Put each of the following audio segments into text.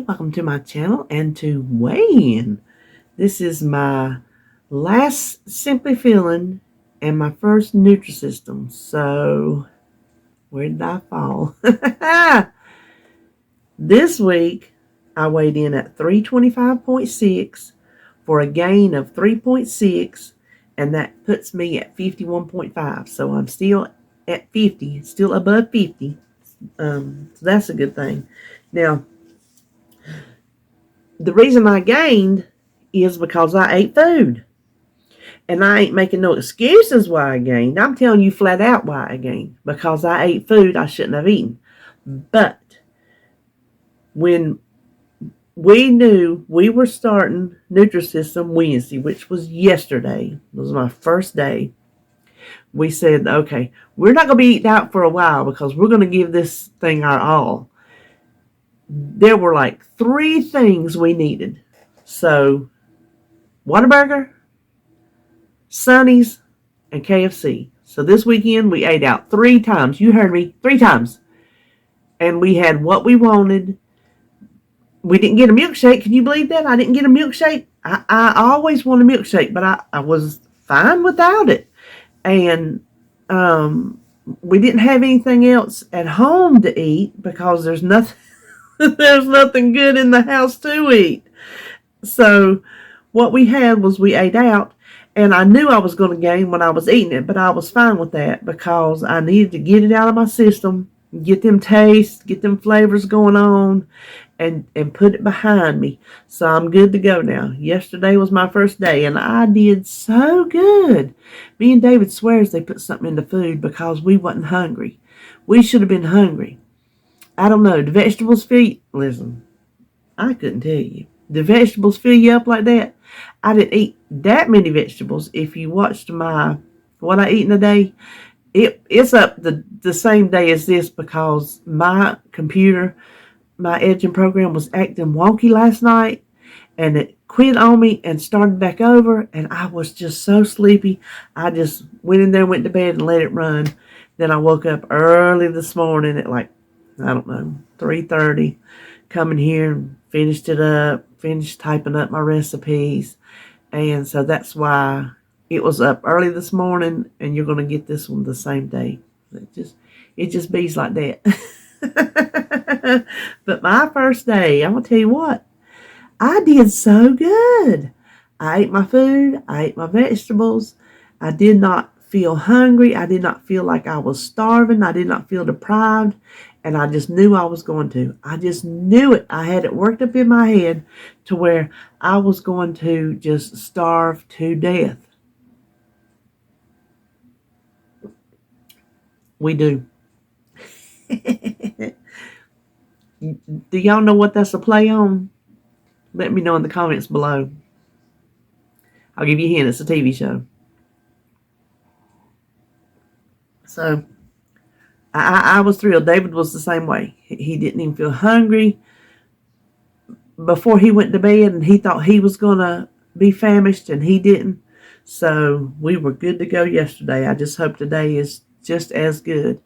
welcome to my channel and to weigh in. This is my last Simply Feeling and my first Nutrisystem. So, where did I fall? This week, I weighed in at 325.6 for a gain of 3.6, and that puts me at 51.5. So I'm still at 50, still above 50. So that's a good thing. Now, the reason I gained is because I ate food. And I ain't making no excuses why I gained. I'm telling you flat out why I gained. Because I ate food I shouldn't have eaten. But when we knew we were starting Nutrisystem Wednesday, which was yesterday, it was my first day, we said, okay, we're not going to be eating out for a while because we're going to give this thing our all. There were like 3 things we needed. So, Whataburger, Sonny's, and KFC. So this weekend we ate out 3 times. You heard me, 3 times. And we had what we wanted. We didn't get a milkshake. Can you believe that? I didn't get a milkshake. I always want a milkshake, but I was fine without it. And we didn't have anything else at home to eat because there's nothing there's nothing good in the house to eat. So what we had was we ate out, and I knew I was going to gain when I was eating it, but I was fine with that because I needed to get it out of my system, get them tastes, get them flavors going on, and put it behind me. So I'm good to go now. Yesterday was my first day, and I did so good. Me and David swears they put something in the food because we wasn't hungry. We should have been hungry. I don't know. The vegetables listen, I couldn't tell you. The vegetables fill you up like that. I didn't eat that many vegetables. If you watched what I eat in a day, it's up the same day as this because my computer, my editing program was acting wonky last night, and it quit on me and started back over, and I was just so sleepy. I just went in there, went to bed, and let it run. Then I woke up early this morning at like, I don't know, 3:30, coming here and finished typing up my recipes. And so that's why it was up early this morning, and you're going to get this one the same day. It just bees like that. But my first day, I'm going to tell you what, I did so good. I ate my food. I ate my vegetables. I did not feel hungry. I did not feel like I was starving. I did not feel deprived. And I just knew I was going to. I just knew it. I had it worked up in my head to where I was going to just starve to death. We do. Do y'all know what that's a play on? Let me know in the comments below. I'll give you a hint. It's a TV show. So, I was thrilled. David was the same way. He didn't even feel hungry before he went to bed, and he thought he was going to be famished, and he didn't. So, we were good to go yesterday. I just hope today is just as good.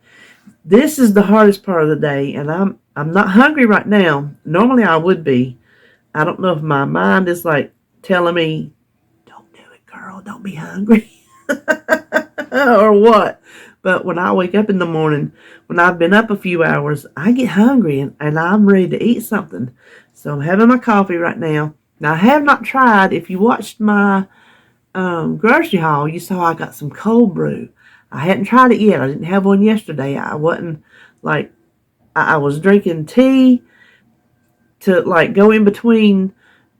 This is the hardest part of the day, and I'm not hungry right now. Normally I would be. I don't know if my mind is like telling me, don't do it, girl, don't be hungry, or what. But when I wake up in the morning, when I've been up a few hours, I get hungry, and I'm ready to eat something. So I'm having my coffee right now. Now, I have not tried. If you watched my grocery haul, you saw I got some cold brew. I hadn't tried it yet. I didn't have one yesterday. I wasn't like, I was drinking tea to like go in between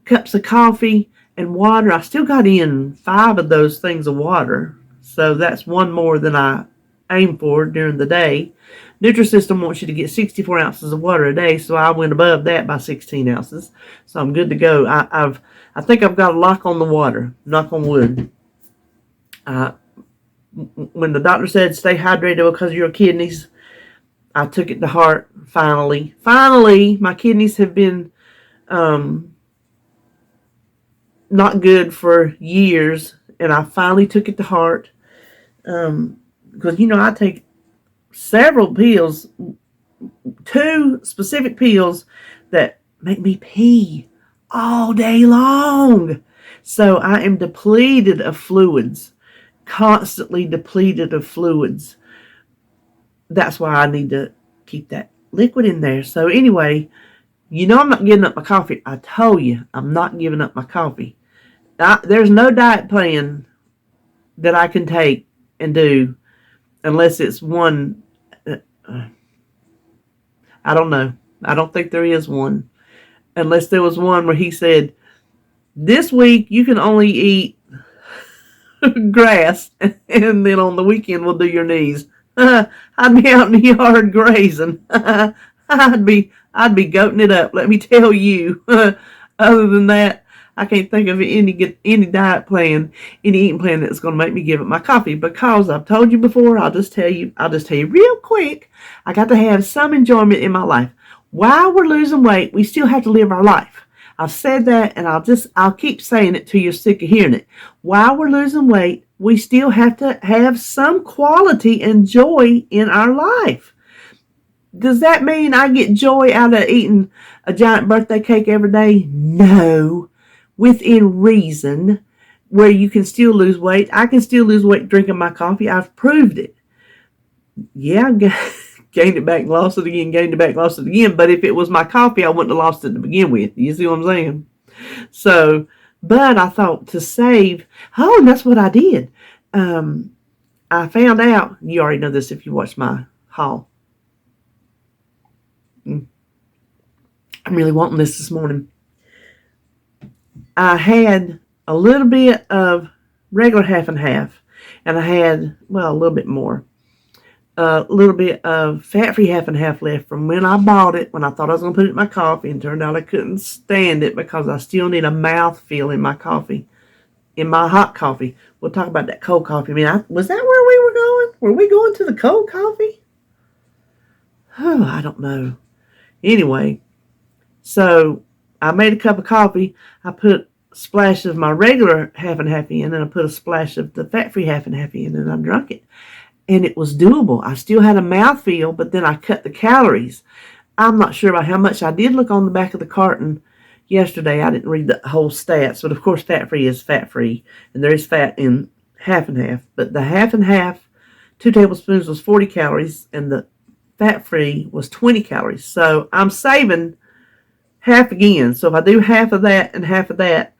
cups of coffee and water. I still got in 5 of those things of water. So that's one more than I aim for during the day. Nutrisystem wants you to get 64 ounces of water a day, so I went above that by 16 ounces. So I'm good to go. I think I've got a lock on the water. Knock on wood. When the doctor said stay hydrated because of your kidneys, I took it to heart. Finally, my kidneys have been not good for years, and I finally took it to heart. Because I take several pills, 2 specific pills that make me pee all day long. So I am depleted of fluids, constantly depleted of fluids. That's why I need to keep that liquid in there. So anyway, I'm not giving up my coffee. I told you I'm not giving up my coffee. There's no diet plan that I can take and do unless it's one. I don't know. I don't think there is one. Unless there was one where he said, this week you can only eat grass, and then on the weekend we'll do your knees. I'd be out in the yard grazing. I'd be goating it up. Let me tell you. Other than that, I can't think of any diet plan, any eating plan that's going to make me give up my coffee, because I've told you before. I'll just tell you real quick. I got to have some enjoyment in my life. While we're losing weight, we still have to live our life. I've said that, and I'll keep saying it till you're sick of hearing it. While we're losing weight, we still have to have some quality and joy in our life. Does that mean I get joy out of eating a giant birthday cake every day? No. Within reason, where you can still lose weight. I can still lose weight drinking my coffee. I've proved it. Yeah, gained it back, lost it again, gained it back, lost it again. But if it was my coffee, I wouldn't have lost it to begin with. You see what I'm saying? So, but I thought to save, and that's what I did. I found out, you already know this if you watched my haul. I'm really wanting this morning. I had a little bit of regular half and half, and I had, a little bit more. A little bit of fat-free half and half left from when I bought it, when I thought I was going to put it in my coffee, and turned out I couldn't stand it because I still need a mouthfeel in my coffee, in my hot coffee. We'll talk about that cold coffee. Was that where we were going? Were we going to the cold coffee? Oh, I don't know. Anyway, so I made a cup of coffee. I put a splash of my regular half and half in, and I put a splash of the fat-free half and half in, and I drank it. And it was doable. I still had a mouthfeel, but then I cut the calories. I'm not sure about how much. I did look on the back of the carton yesterday. I didn't read the whole stats, but of course fat-free is fat-free, and there is fat in half and half. But the half and half, 2 tablespoons was 40 calories, and the fat-free was 20 calories. So I'm saving half again. So if I do half of that and half of that,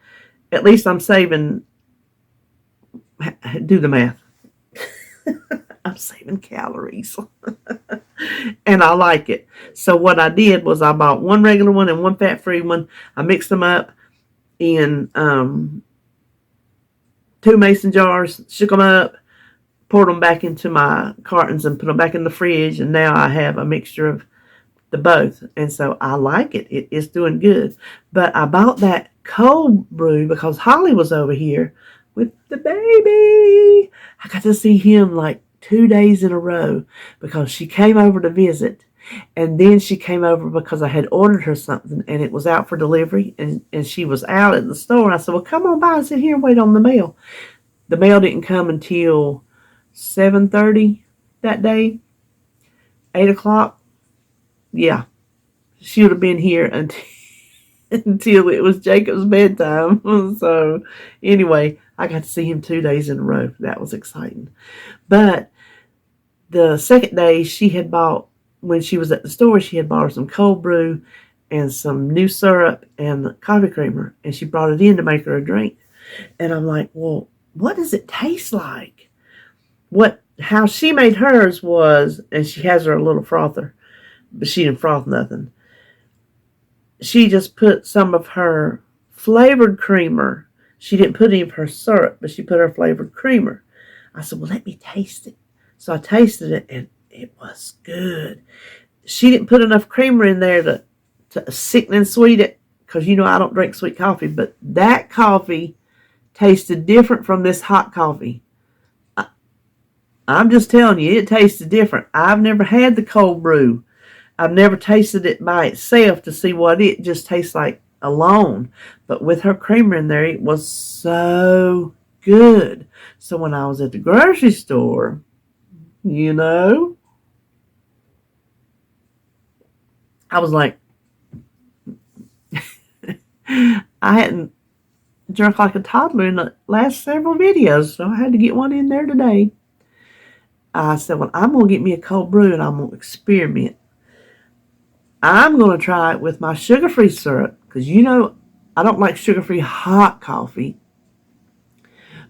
at least I'm saving, do the math. I'm saving calories. And I like it. So what I did was I bought one regular one and one fat-free one. I mixed them up in 2 mason jars, shook them up, poured them back into my cartons and put them back in the fridge. And now I have a mixture of the both. And so I like it. It's doing good. But I bought that cold brew because Holly was over here with the baby. I got to see him like 2 days in a row because she came over to visit, and then she came over because I had ordered her something and it was out for delivery, and she was out at the store. And I said, well, come on by and sit here and wait on the mail. The mail didn't come until 7:30 that day, 8 o'clock. Yeah, she would have been here until it was Jacob's bedtime. So anyway, I got to see him 2 days in a row. That was exciting. But the second day she had bought, when she was at the store, she had bought her some cold brew and some new syrup and coffee creamer, and she brought it in to make her a drink. And I'm like, well, what does it taste like? How she made hers was, and she has her a little frother, but she didn't froth nothing. She just put some of her flavored creamer. She didn't put any of her syrup, but she put her flavored creamer. I said, well, let me taste it. So I tasted it, and it was good. She didn't put enough creamer in there to sicken and sweet it, because I don't drink sweet coffee, but that coffee tasted different from this hot coffee. I'm just telling you, it tasted different. I've never had the cold brew. I've never tasted it by itself to see what it just tastes like alone. But with her creamer in there, it was so good. So when I was at the grocery store, I was like, I hadn't drunk like a toddler in the last several videos, so I had to get one in there today. I said, well, I'm going to get me a cold brew and I'm going to experiment. I'm going to try it with my sugar-free syrup because, I don't like sugar-free hot coffee,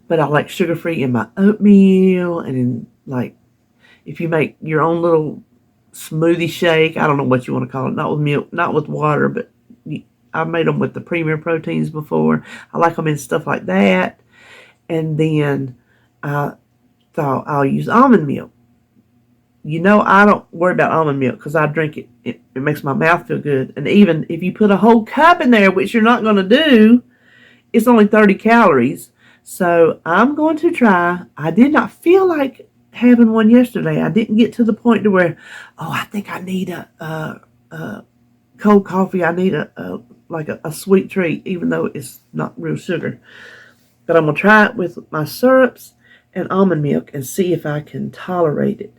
but I like sugar-free in my oatmeal and in, like, if you make your own little smoothie shake, I don't know what you want to call it, not with milk, not with water, but I've made them with the premier proteins before. I like them in stuff like that. And then I thought I'll use almond milk. I don't worry about almond milk because I drink it. It makes my mouth feel good. And even if you put a whole cup in there, which you're not going to do, it's only 30 calories. So I'm going to try. I did not feel like having one yesterday. I didn't get to the point to where, I think I need a cold coffee. I need a sweet treat, even though it's not real sugar. But I'm going to try it with my syrups and almond milk and see if I can tolerate it.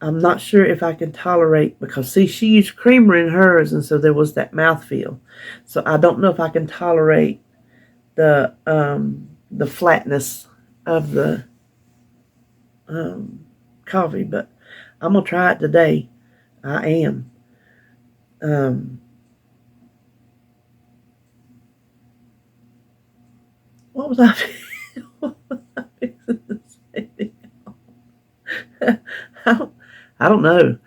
I'm not sure if I can tolerate, because see, she used creamer in hers, and so there was that mouthfeel. So I don't know if I can tolerate the flatness of the coffee, but I'm gonna try it today. I am. What was I? What was I fixing to say? I don't know.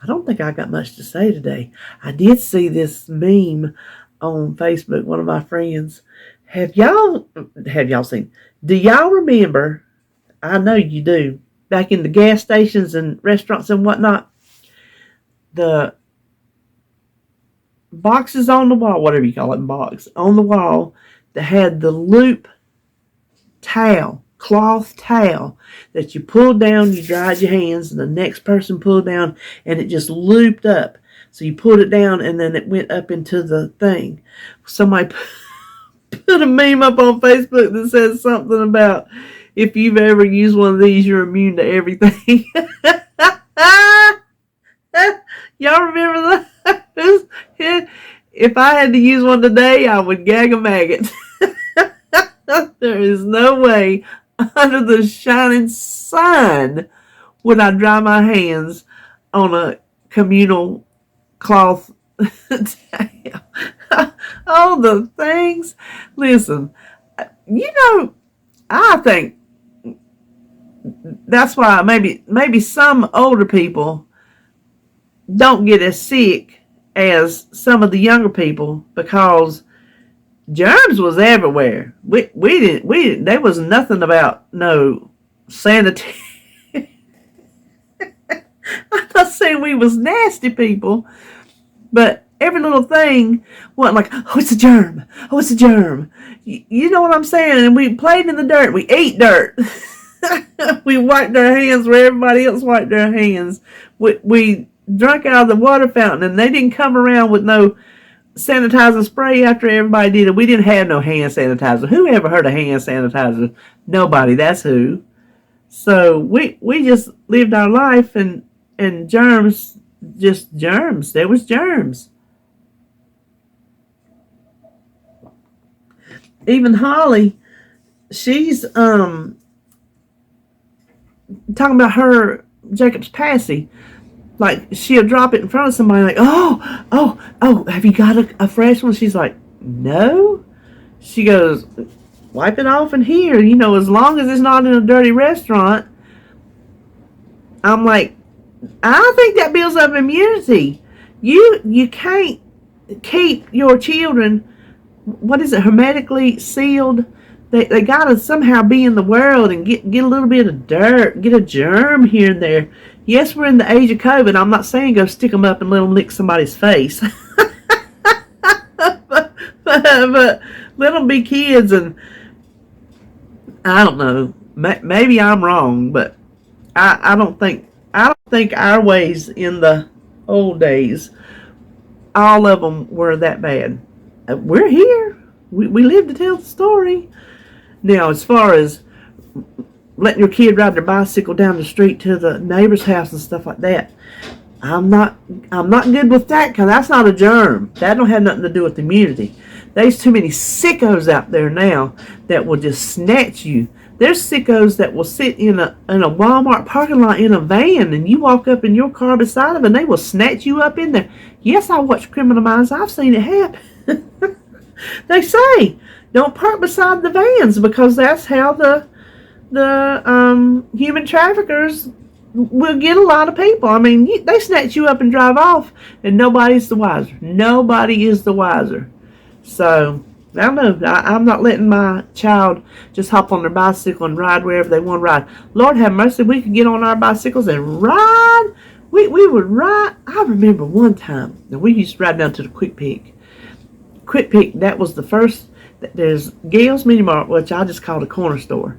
I don't think I got much to say today. I did see this meme on Facebook. One of my friends. Have y'all seen? Do y'all remember? I know you do. Back in the gas stations and restaurants and whatnot, the boxes on the wall, whatever you call it, box on the wall that had the loop towel, cloth towel that you pulled down, you dried your hands, and the next person pulled down, and it just looped up. So you pulled it down, and then it went up into the thing. Somebody put a meme up on Facebook that says something about, if you've ever used one of these, you're immune to everything. Y'all remember that? If I had to use one today, I would gag a maggot. There is no way under the shining sun would I dry my hands on a communal cloth towel. All the things. Listen, I think that's why maybe some older people don't get as sick as some of the younger people, because germs was everywhere. We didn't. There was nothing about no sanitary. I'm not saying we was nasty people, but every little thing wasn't like, oh, it's a germ. Oh, it's a germ. You know what I'm saying? And we played in the dirt. We ate dirt. We wiped our hands where everybody else wiped their hands. We drank out of the water fountain, and they didn't come around with no sanitizer spray after everybody did it. We didn't have no hand sanitizer. Who ever heard of hand sanitizer? Nobody. That's who. So we just lived our life, and germs, just germs. There was germs. Even Holly, she's talking about her Jacob's Passy. Like, she'll drop it in front of somebody, like, oh, have you got a fresh one? She's like, no. She goes, wipe it off in here, as long as it's not in a dirty restaurant. I'm like, I think that builds up immunity. You can't keep your children, hermetically sealed. They gotta somehow be in the world and get a little bit of dirt, get a germ here and there. Yes, we're in the age of COVID. I'm not saying go stick them up and let them lick somebody's face. but let them be kids, and I don't know. Maybe I'm wrong, but I don't think our ways in the old days, all of them were that bad. We're here. We live to tell the story. Now, as far as letting your kid ride their bicycle down the street to the neighbor's house and stuff like that, I'm not good with that, because that's not a germ. That don't have nothing to do with immunity. There's too many sickos out there now that will just snatch you. There's sickos that will sit in a Walmart parking lot in a van, and you walk up in your car beside them, and they will snatch you up in there. Yes, I watch Criminal Minds. I've seen it happen. They say don't park beside the vans because that's how the human traffickers will get a lot of people. I mean, they snatch you up and drive off, and nobody's the wiser. Nobody is the wiser. So I don't know. I'm not letting my child just hop on their bicycle and ride wherever they want to ride. Lord have mercy, we could get on our bicycles and ride. We would ride. I remember one time, and we used to ride down to the Quick Pick. Quick Pick, that was the first. There's Gail's Mini Mart, which I just called a corner store.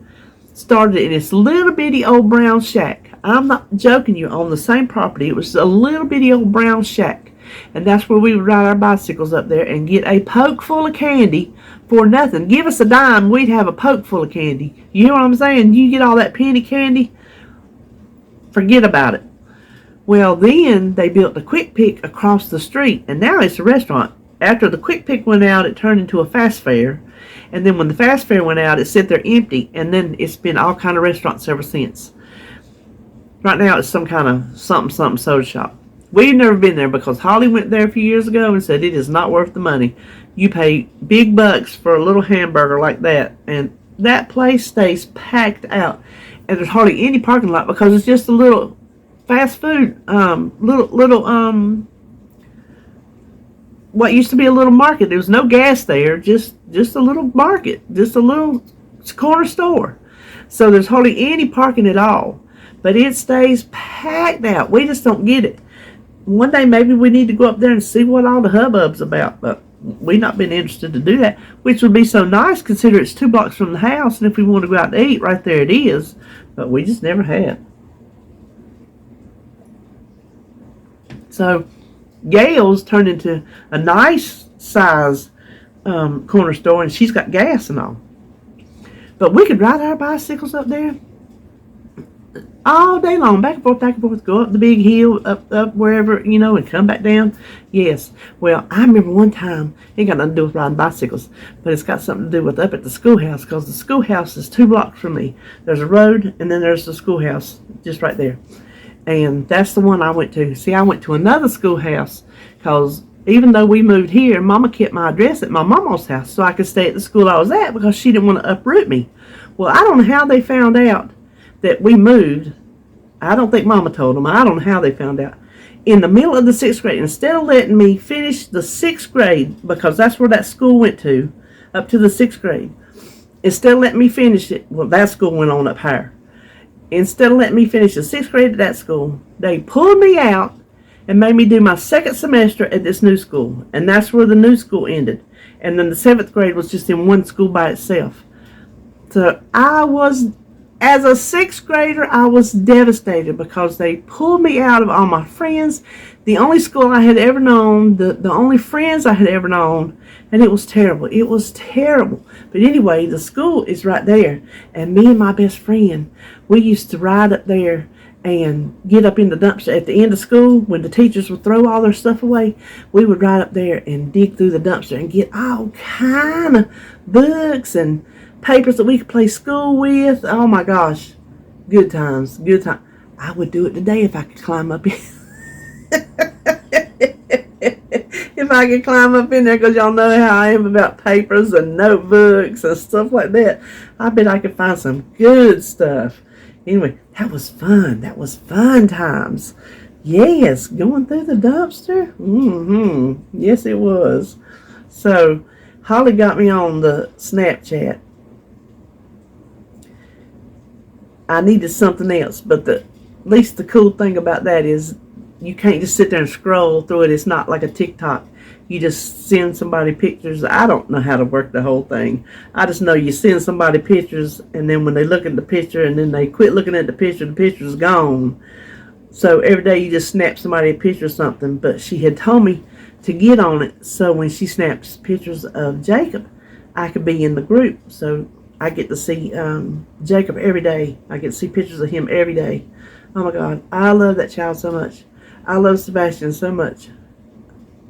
Started in this little bitty old brown shack. I'm not joking you, on the same property. It was a little bitty old brown shack. And that's where we would ride our bicycles up there and get a poke full of candy for nothing. Give us a dime, we'd have a poke full of candy. You hear what I'm saying? You get all that penny candy, forget about it. Well, then they built the Quick Pick across the street, and now it's a restaurant. After the Quick Pick went out, it turned into a fast fare. And then when the fast fare went out, it sat there empty. And then it's been all kind of restaurants ever since. Right now, it's some kind of something soda shop. We've never been there because Holly went there a few years ago and said it is not worth the money. You pay big bucks for a little hamburger like that. And that place stays packed out. And there's hardly any parking lot because it's just a little fast food, what used to be a little market. There was no gas there, just a little market, just a little corner store. So there's hardly any parking at all. But it stays packed out. We just don't get it. One day maybe we need to go up there and see what all the hubbub's about. But we've not been interested to do that, which would be so nice considering it's 2 blocks from the house. And if we want to go out to eat, right there it is. But we just never have. So Gail's turned into a nice size corner store, and she's got gas and all. But we could ride our bicycles up there all day long, back and forth, go up the big hill, up wherever, and come back down. Yes. Well, I remember one time, it ain't got nothing to do with riding bicycles, but it's got something to do with up at the schoolhouse, because the schoolhouse is 2 blocks from me. There's a road, and then there's the schoolhouse just right there. And that's the one I went to. See, I went to another schoolhouse because even though we moved here, Mama kept my address at my mama's house so I could stay at the school I was at because she didn't want to uproot me. Well, I don't know how they found out that we moved. I don't think Mama told them. I don't know how they found out. In the middle of the 6th grade, instead of letting me finish the 6th grade, because that's where that school went to, up to the 6th grade, instead of letting me finish it, well, that school went on up higher. Instead of letting me finish the 6th grade at that school, they pulled me out and made me do my 2nd semester at this new school. And that's where the new school ended. And then the 7th grade was just in one school by itself. So as a 6th grader, I was devastated because they pulled me out of all my friends, the only school I had ever known, the only friends I had ever known, and it was terrible. It was terrible. But anyway, the school is right there, and me and my best friend, we used to ride up there and get up in the dumpster at the end of school when the teachers would throw all their stuff away. We would ride up there and dig through the dumpster and get all kind of books and papers that we could play school with. Oh my gosh, good times, good time. I would do it today if I could climb up in if I could climb up in there, because y'all know how I am about papers and notebooks and stuff like that. I bet I could find some good stuff. Anyway, that was fun. That was fun times. Yes, going through the dumpster. Yes, it was. So Holly got me on the Snapchat. I needed something else, but at least the cool thing about that is you can't just sit there and scroll through it. It's not like a TikTok. You just send somebody pictures. I don't know how to work the whole thing. I just know you send somebody pictures, and then when they look at the picture and then they quit looking at the picture's gone. So every day you just snap somebody a picture or something. But she had told me to get on it so when she snaps pictures of Jacob, I could be in the group. So I get to see Jacob every day. I get to see pictures of him every day. Oh my God, I love that child so much. I love Sebastian so much.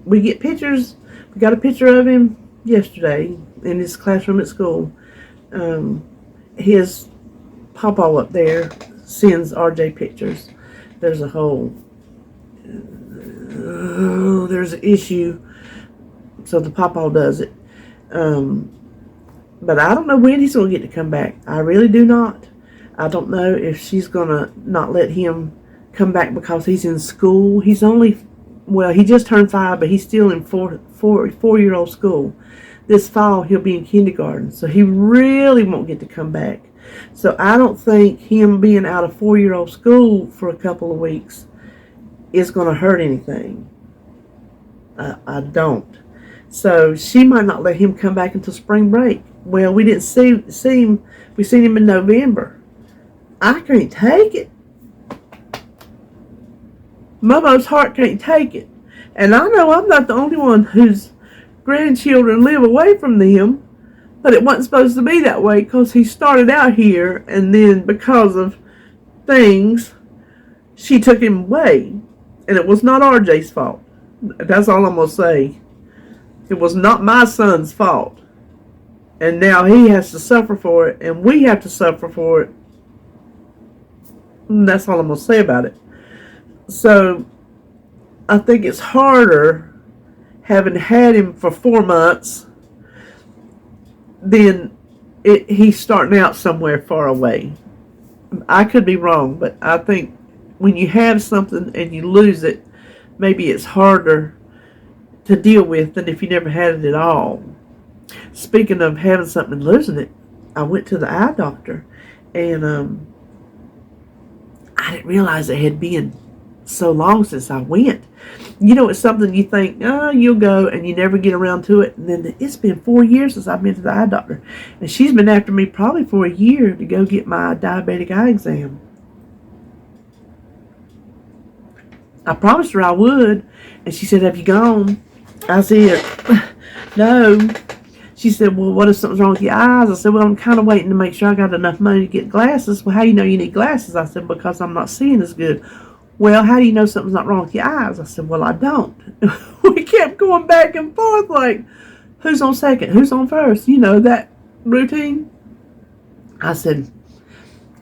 We get pictures. We got a picture of him yesterday in his classroom at school. Um, his papa up there sends RJ pictures. There's a whole, there's an issue, so the papa does it. Um, but I don't know when he's going to get to come back. I really do not. I don't know if she's going to not let him come back because he's in school. He's only, well, he just turned 5, but he's still in four-year-old school. This fall, he'll be in kindergarten, so he really won't get to come back. So I don't think him being out of 4-year-old school for a couple of weeks is going to hurt anything. I don't. So she might not let him come back until spring break. Well, we didn't see him. We seen him in November. I can't take it. Momo's heart can't take it. And I know I'm not the only one whose grandchildren live away from them, but it wasn't supposed to be that way because he started out here, and then because of things, she took him away. And it was not RJ's fault. That's all I'm going to say. It was not my son's fault. And now he has to suffer for it, and we have to suffer for it. And that's all I'm going to say about it. So, I think it's harder having had him for 4 months than he's starting out somewhere far away. I could be wrong, but I think when you have something and you lose it, maybe it's harder to deal with than if you never had it at all. Speaking of having something and losing it, I went to the eye doctor, and I didn't realize it had been so long since I went. You know, it's something you think, oh, you'll go, and you never get around to it. And then it's been 4 years since I've been to the eye doctor, and she's been after me probably for a year to go get my diabetic eye exam. I promised her I would, and she said, have you gone? I said, no. She said, well, what if something's wrong with your eyes? I said, well, I'm kind of waiting to make sure I got enough money to get glasses. Well, how do you know you need glasses? I said, because I'm not seeing as good. Well, how do you know something's not wrong with your eyes? I said, well, I don't. We kept going back and forth like, who's on second? Who's on first? You know, that routine. I said,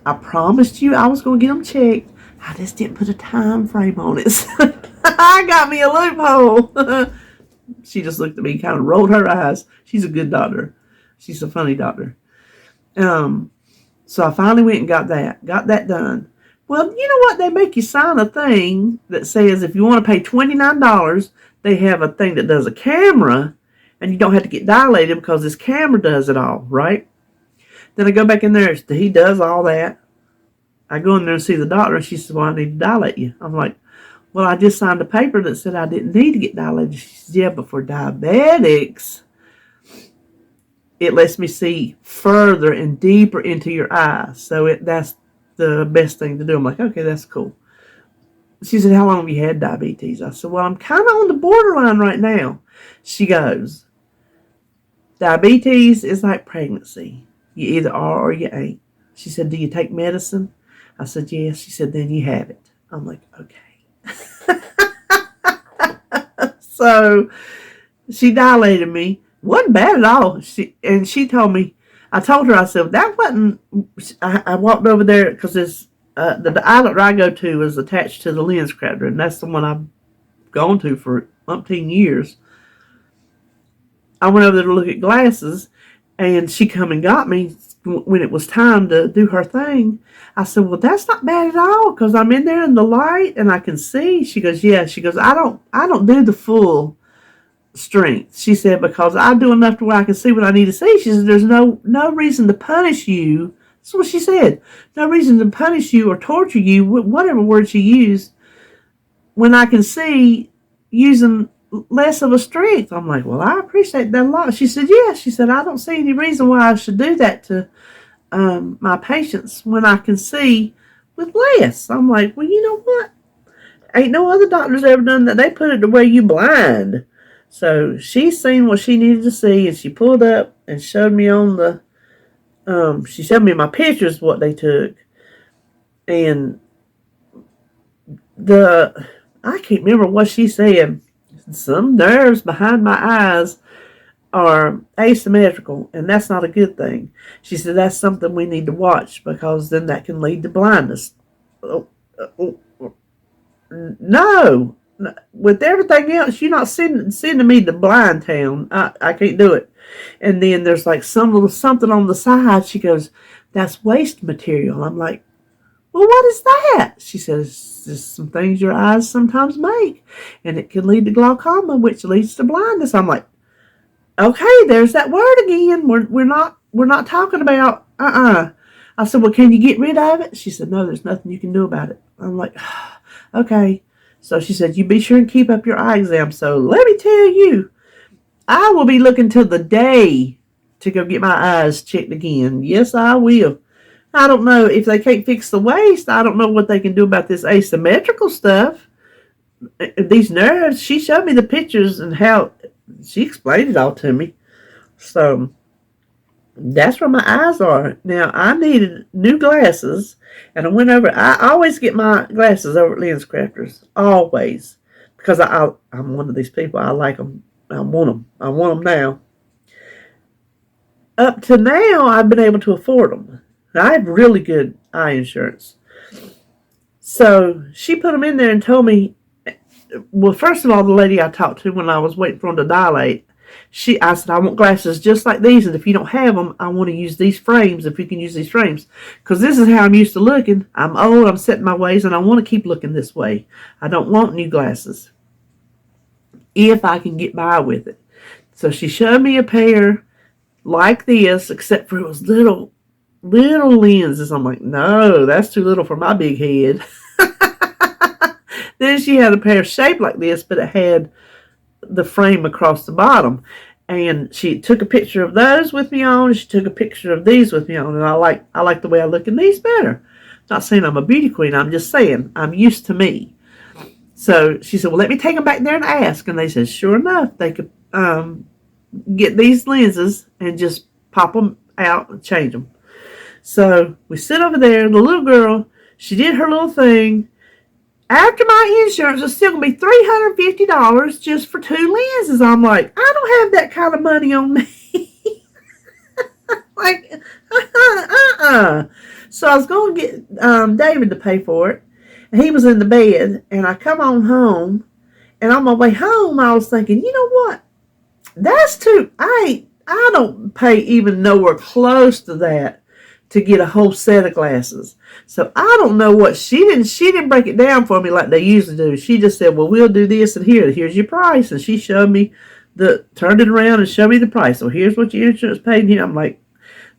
I promised you I was going to get them checked. I just didn't put a time frame on it. I got me a loophole. She just looked at me, kind of rolled her eyes. She's a good doctor. She's a funny doctor. So I finally went and got that done. Well, you know what? They make you sign a thing that says if you want to pay $29, they have a thing that does a camera, and you don't have to get dilated because this camera does it all, right? Then I go back in there. He does all that. I go in there and see the doctor, and she says, well, I need to dilate you. I'm like, well, I just signed a paper that said I didn't need to get dilated. She says, yeah, but for diabetics, it lets me see further and deeper into your eyes. So that's the best thing to do. I'm like, okay, that's cool. She said, how long have you had diabetes? I said, well, I'm kind of on the borderline right now. She goes, diabetes is like pregnancy. You either are or you ain't. She said, do you take medicine? I said, yes. She said, then you have it. I'm like, okay. So she dilated me. Wasn't bad at all. She told me, I told her, I said, that wasn't, I walked over there because the eye doctor I go to is attached to the lens cracker, and that's the one I've gone to for umpteen years. I went over there to look at glasses, and she come and got me when it was time to do her thing. I said, well, that's not bad at all because I'm in there in the light and I can see. She goes, yeah. She goes, I don't do the full strength. She said, because I do enough to where I can see what I need to see. She said, there's no reason to punish you. That's what she said. No reason to punish you or torture you, whatever word she used, when I can see using less of a strength. I'm like, well, I appreciate that a lot. She said, yeah. She said, I don't see any reason why I should do that to my patients when I can see with less. I'm like, well, you know what? Ain't no other doctor's ever done that. They put it to where you blind. So she's seen what she needed to see, and she pulled up and showed me on the, she showed me my pictures, what they took. And I can't remember what she said. Some nerves behind my eyes are asymmetrical, and that's not a good thing. She said that's something we need to watch because then that can lead to blindness. Oh, oh, no, with everything else, you're not sending me to Blind Town. I can't do it. And then there's like some little something on the side. She goes, that's waste material. I'm like, well, what is that? She says, just some things your eyes sometimes make, and it can lead to glaucoma, which leads to blindness. I'm like, okay, there's that word again. We're not talking about I said, well, can you get rid of it? She said, no, there's nothing you can do about it. I'm like, okay. So she said, you be sure and keep up your eye exam. So let me tell you, I will be looking till the day to go get my eyes checked again. Yes, I will. I don't know if they can't fix the waist. I don't know what they can do about this asymmetrical stuff. These nerves, she showed me the pictures and how she explained it all to me. So that's where my eyes are. Now, I needed new glasses, and I went over. I always get my glasses over at Lens Crafters. Always. Because I'm one of these people. I like them. I want them. I want them now. Up to now, I've been able to afford them. I have really good eye insurance. So she put them in there and told me, well, first of all, the lady I talked to when I was waiting for them to dilate, I said, I want glasses just like these, and if you don't have them, I want to use these frames, if you can use these frames. Because this is how I'm used to looking. I'm old, I'm set in my ways, and I want to keep looking this way. I don't want new glasses, if I can get by with it. So she showed me a pair like this, except for it was little lenses. I'm like, no, that's too little for my big head. Then she had a pair shaped like this, but it had the frame across the bottom. And she took a picture of those with me on, and she took a picture of these with me on. And I like the way I look in these better. Not saying I'm a beauty queen, I'm just saying I'm used to me. So she said, well, let me take them back there and ask. And they said, sure enough, they could get these lenses and just pop them out and change them. So we sit over there. The little girl, she did her little thing. After my insurance is still going to be $350 just for 2 lenses. I'm like, I don't have that kind of money on me. Like, So I was going to get David to pay for it. And he was in the bed. And I come on home. And on my way home, I was thinking, you know what? That's too, I don't pay even nowhere close to that to get a whole set of glasses. So I don't know what she didn't break it down for me like they usually do. She just said, well, we'll do this, and here's your price. And she showed me turned it around and showed me the price. So here's what your insurance paid here. I'm like,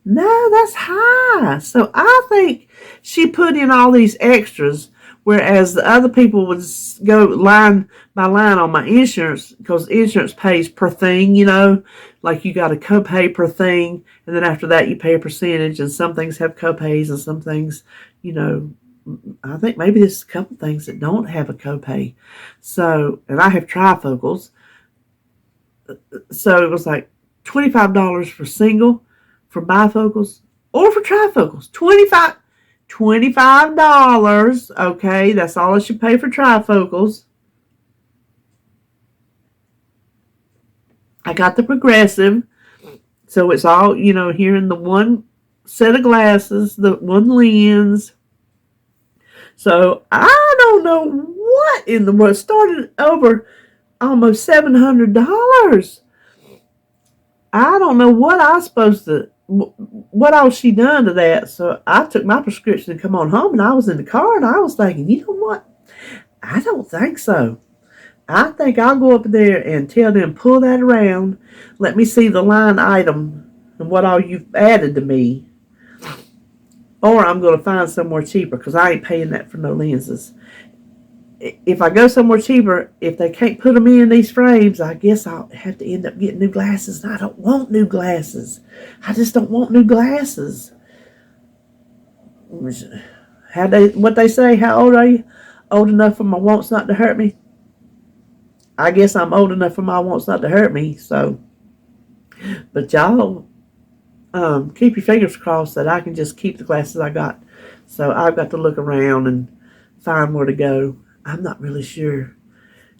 no, that's high. So I think she put in all these extras, whereas the other people would go line by line on my insurance, because insurance pays per thing, like you got a copay per thing, and then after that you pay a percentage, and some things have copays and some things, I think maybe there's a couple things that don't have a copay. So, and I have trifocals. So it was like $25 for single, for bifocals, or for trifocals. $25, okay, that's all I should pay for trifocals. I got the progressive, so it's all, here in the one set of glasses, the one lens. So I don't know what in the world, started over almost $700. I don't know what I was supposed to, what all she done to that. So I took my prescription and come on home, and I was in the car, and I was thinking, you know what? I don't think so. I think I'll go up there and tell them, pull that around. Let me see the line item and what all you've added to me. Or I'm going to find somewhere cheaper, because I ain't paying that for no lenses. If I go somewhere cheaper, if they can't put them in these frames, I guess I'll have to end up getting new glasses. And I don't want new glasses. I just don't want new glasses. What they say, how old are you? Old enough for my wants not to hurt me? I guess I'm old enough for my wants not to hurt me. So, but y'all keep your fingers crossed that I can just keep the glasses I got. So I've got to look around and find where to go. I'm not really sure.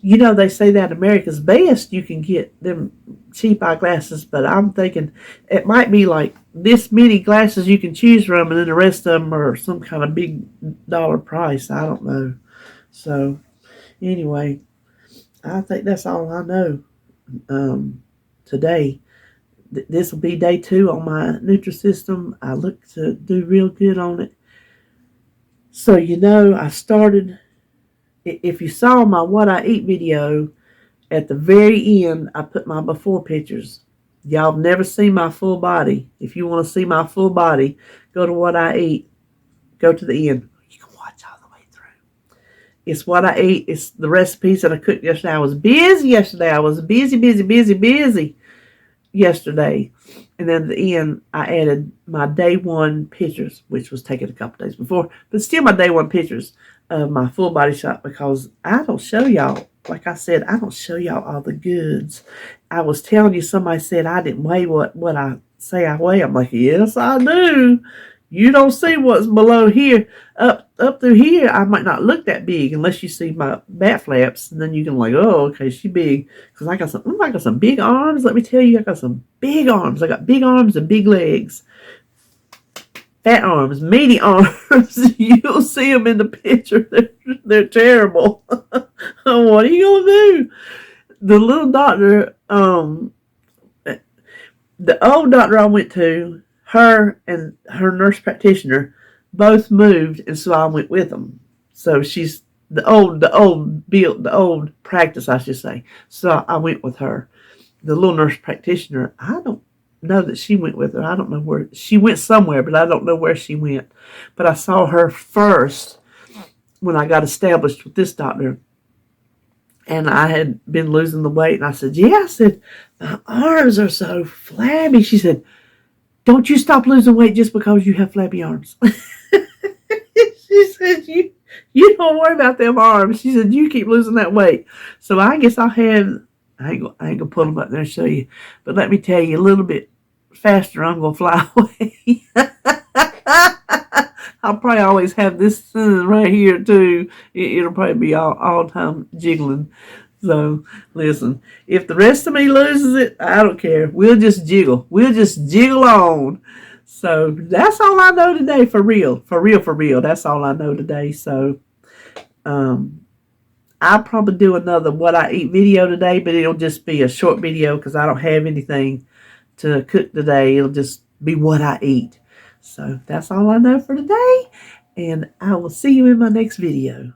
You know, they say that America's Best, you can get them cheap eyeglasses, but I'm thinking it might be like this many glasses you can choose from, and then the rest of them are some kind of big dollar price. I don't know. So, anyway, I think that's all I know today. This will be day 2 on my Nutrisystem. I look to do real good on it. So, I started, if you saw my What I Eat video, at the very end, I put my before pictures. Y'all have never seen my full body. If you want to see my full body, go to What I Eat. Go to the end. You can watch all the way through. It's what I ate. It's the recipes that I cooked yesterday. I was busy yesterday. I was busy yesterday. And then at the end, I added my day 1 pictures, which was taken a couple days before, but still my day 1 pictures of my full body shot, because I don't show y'all, like I said, I don't show y'all all the goods. I was telling you, somebody said I didn't weigh what I say I weigh. I'm like, yes, I do. You don't see what's below here. Up through here, I might not look that big unless you see my back flaps, and then you can like, oh, okay, she big. Because I got some big arms. Let me tell you, I got some big arms. I got big arms and big legs. Fat arms, meaty arms. You'll see them in the picture. They're terrible. What are you gonna do? The little doctor, the old doctor I went to, her and her nurse practitioner both moved, and so I went with them. So she's the old practice, I should say. So I went with her. The little nurse practitioner, I don't know that she went with her. I don't know where she went, somewhere, but I don't know where she went. But I saw her first when I got established with this doctor, and I had been losing the weight, and I said, yeah, I said, my arms are so flabby. She said, don't you stop losing weight just because you have flabby arms. She said, you don't worry about them arms. She said, you keep losing that weight. So I guess I ain't gonna pull them up there and show you. But let me tell you, a little bit faster, I'm gonna fly away. I'll probably always have this right here too. It'll probably be all time jiggling. So listen, if the rest of me loses it, I don't care. We'll just jiggle. We'll just jiggle on. So that's all I know today, for real. That's all I know today. So I'll probably do another What I Eat video today, but it'll just be a short video because I don't have anything to cook today. It'll just be what I eat. So that's all I know for today, and I will see you in my next video.